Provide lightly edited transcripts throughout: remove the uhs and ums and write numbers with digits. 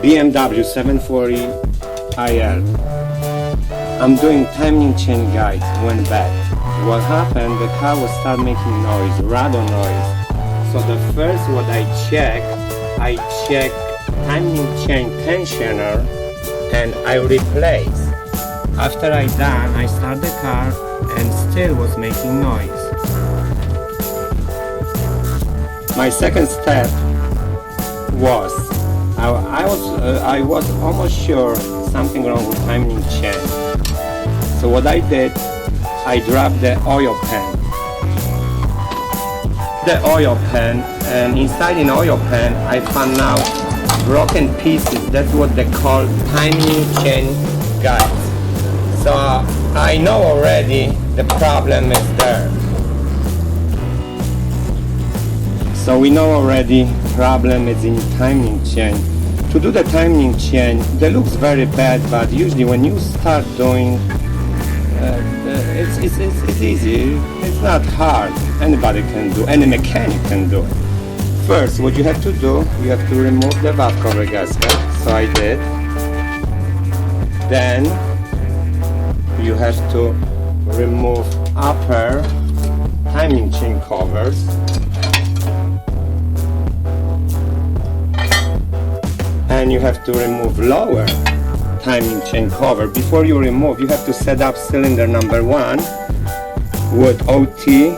BMW 740 IL. I'm doing timing chain guide when bad. What happened, the car will start making noise, rattle noise. So the first what I check timing chain tensioner and I replace. After I done, I start the car and still was making noise. My second step was I was almost sure something wrong with timing chain. So what I did, I dropped the oil pan. And inside an oil pan I found out broken pieces. That's what they call timing chain guides. So I know already the problem is there. So we know already problem is in timing chain. To do the timing chain, that looks very bad, but usually when you start doing it's easy. It's not hard. Anybody can do. Any mechanic can do it. First, what you have to do, you have to remove the valve cover gasket. So I did. Then you have to remove upper timing chain covers. And you have to remove lower timing chain cover. Before you remove, you have to set up cylinder number 1 with OT.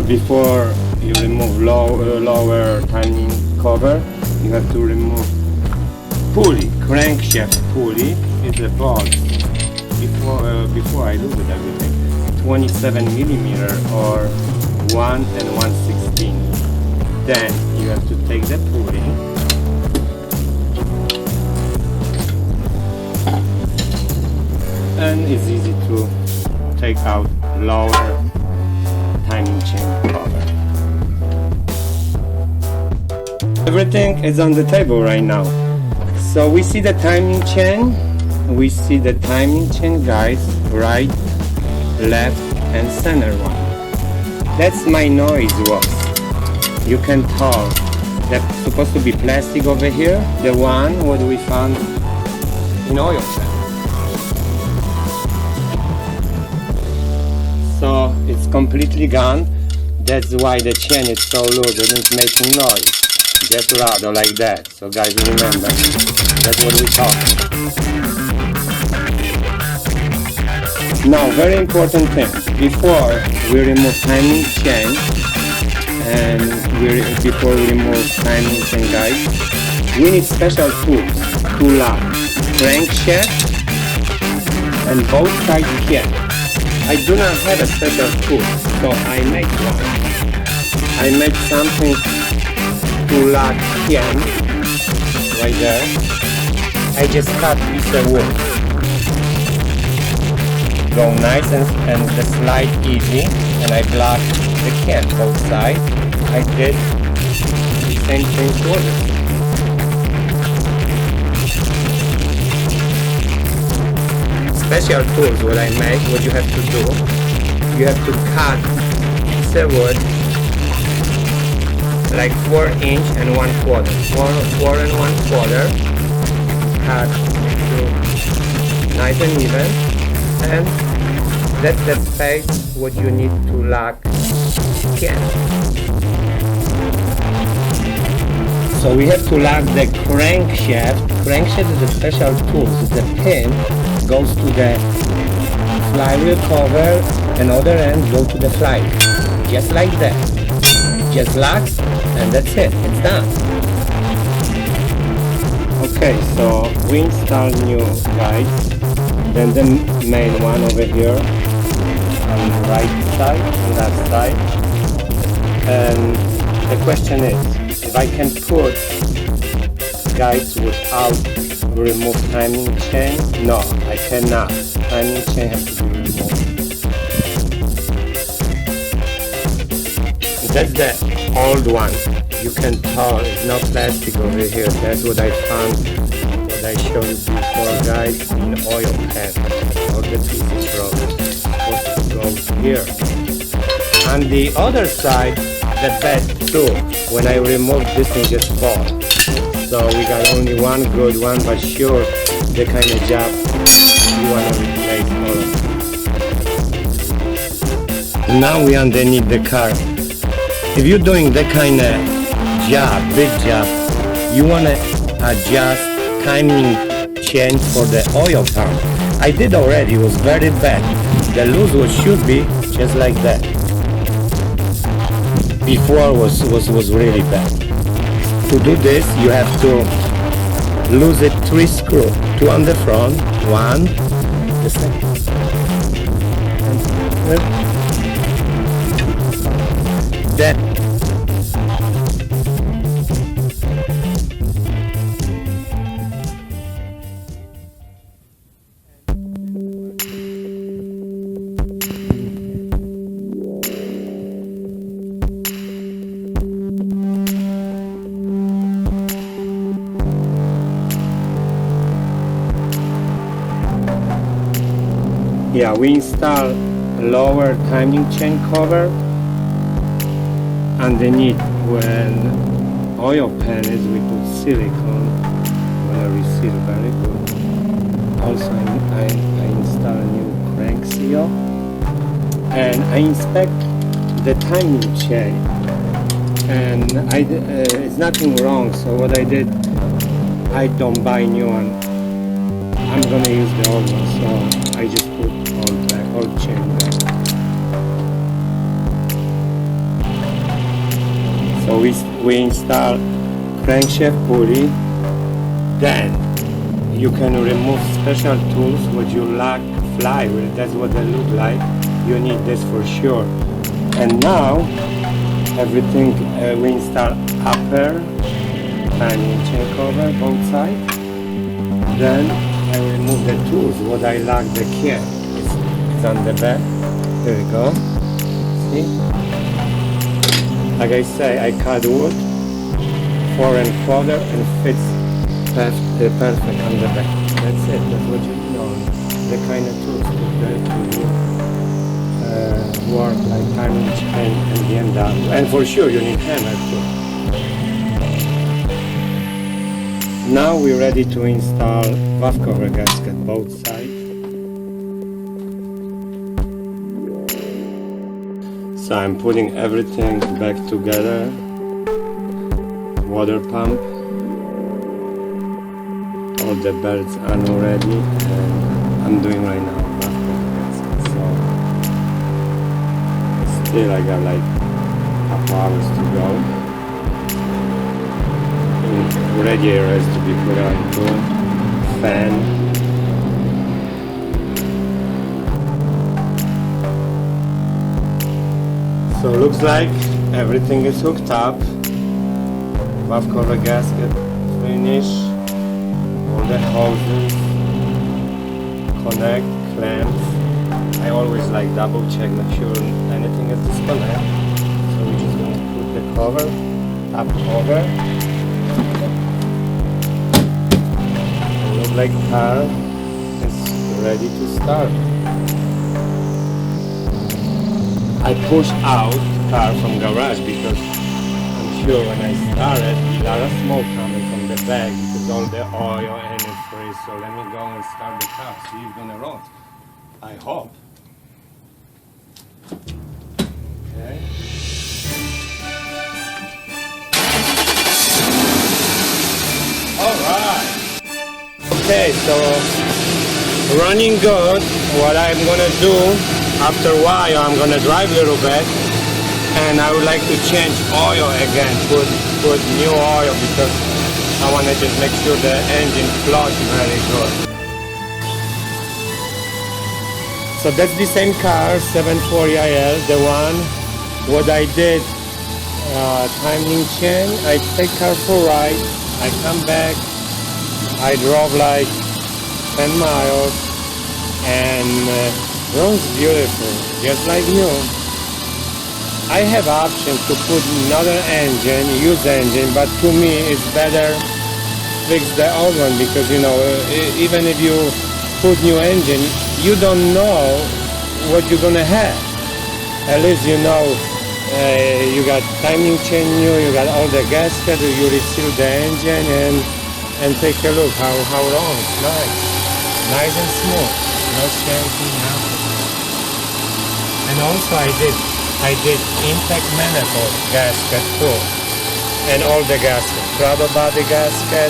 Before you remove lower timing cover, you have to remove pulley, crankshaft pulley. It's a bolt. Before I look at everything, 27 millimeter or 1 and 1/16. Then you have to take the pulley and it's easy to take out lower timing chain cover. Everything is on the table right now. So we see the timing chain, guys, right, left and center one. That's my noise was. You can tell that's supposed to be plastic over here, the one what we found in oil pan. So it's completely gone. That's why the chain is so loose, it isn't making noise. Just rattle like that. So guys, remember, that's what we talk. Now, very important thing. Before we remove timing chain and before we remove timing chain guides, we need special tools to lock crankshaft and both side chain. I do not have a special tool, so I make one. I make something to lock chain right there. I just cut piece of wood. Go nice and the slide easy, and I block the can both sides. I did the same thing for this. Special tools what I make, what you have to do, you have to cut piece of wood like 4 inch and 1/4, 4 and 1/4, cut into nice and even, and that's the space what you need to lock can. So we have to lock the crankshaft. Crankshaft is a special tool. The pin goes to the flywheel cover and other end go to the flywheel. Just like that. Just lock and that's it. It's done. Okay, so we install new guides. Then the main one over here on the right side and left side. And the question is, if I can put guides without remove timing chain? No, I cannot. Timing chain has to be removed. That's the old one. You can tell it's not plastic over here. That's what I found. What I showed you before, guys, in oil pan. All the pieces from supposed to go here. On the other side, the bed too. When I remove this thing just fall. So we got only one good one, but sure, the kind of job you want to replace all of it. Now we underneath the car. If you're doing that kind of job, big job, you want to adjust timing change for the oil pump. I did already, it was very bad. The loose was should be just like that. Before was really bad. To do this, you have to lose it 3 screws. 2 on the front, 1, the second. That. Yeah, we install lower timing chain cover underneath. When oil pan is, we put silicone. Will receive very good. Also, I install a new crank seal, and I inspect the timing chain. And it's nothing wrong. So what I did, I don't buy new one. I'm gonna use the old one, so I just put all chain back. So we install crankshaft pulley. Then you can remove special tools with your lock flywheel. That's what they look like. You need this for sure. And now everything we install upper timing chain cover both sides. Then I remove the tools. What I lock the key. It's on the back. There we go. See? Like I say, I cut wood 4 1/4 and fits perfect on the back. That's it. That's what you know. The kind of tools to work like timing chain and BMW. And for sure you need hammer too. Now we're ready to install valve cover gasket both sides. So I'm putting everything back together. Water pump. All the belts are already, and I'm doing right now valve cover gasket. So still I got like half hours to go. Radiator has to be put on too. Fan. So looks like everything is hooked up. Valve cover gasket finish. All the hoses. Connect, clamps. I always like double check, make sure anything is disconnected. So we're just going to put the cover, top cover. Look like car is ready to start. I push out car from garage because I'm sure when I started, a lot of smoke coming from the back because all the oil and it's free. So let me go and start the car. See if it's gonna run. I hope. Okay. All right. Okay, so running good. What I'm gonna do after a while, I'm gonna drive a little bit, and I would like to change oil again, put new oil because I wanna just make sure the engine flush very good. So that's the same car, 740IL, the one. What I did, timing chain. I take car for a ride. I come back. I drove like 10 miles and runs beautiful, just like new. I have option to put another engine, used engine, but to me it's better fix the old one because even if you put new engine, you don't know what you're gonna have. At least you know you got timing chain new, you got all the gasket, you reseal the engine and take a look how long. Nice and smooth, no shaking, nothing. And also I did impact manifold gasket too, and all the gasket, throttle body gasket,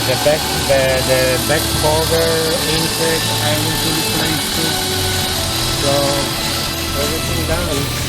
the back cover intake I need to replace too. So everything done.